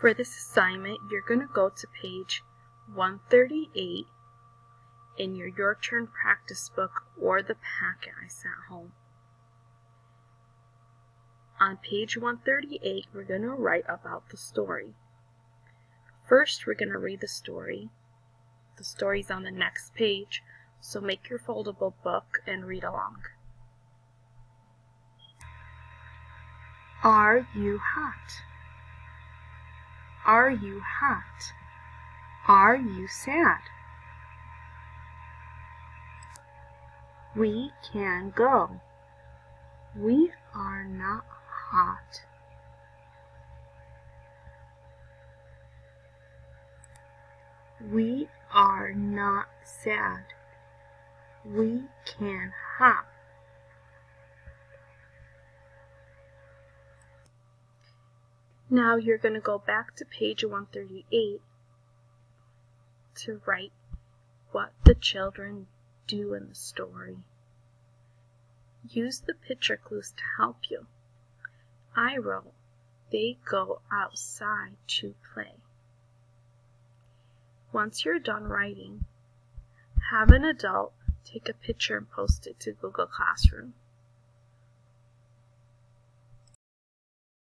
For this assignment, you're going to go to page 138 in your Turn practice book or the packet I sent home. On page 138, we're going to write about the story. First, we're going to read the story. The story's on the next page, so make your foldable book and read along. Are you hot? Are you hot? Are you sad? We can go. We are not hot. We are not sad. We can hop. Now you're going to go back to page 138 to write what the children do in the story. Use the picture clues to help you. I wrote, they go outside to play. Once you're done writing, have an adult take a picture and post it to Google Classroom.